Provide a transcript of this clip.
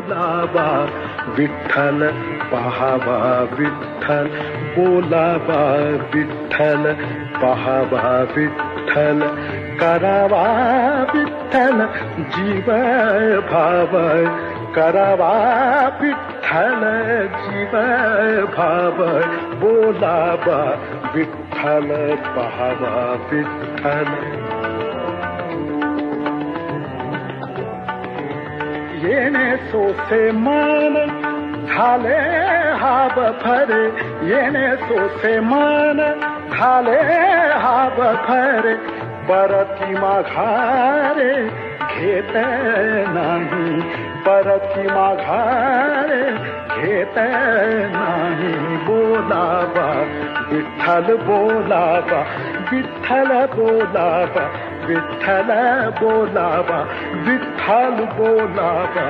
बोलावा विठ्ठल पहावा विठ्ठल बोलावा विठ्ठल पहावा विठ्ठल करावा विठ्ठल जीव भाव करावा विठ्ठल जीव भाव बोलावा विठ्ठल पहावा विठ्ठल येणे सोसे मन झाले हाब फरे येणे सोसे मन झाले हाब फरे परती माघारे घेत नाही परती माघारे घेत नाही बोलावा विठ्ठल बोलावा विठ्ठल बोलावा विठ्ठल बोलावा विठ्ठल बोलावा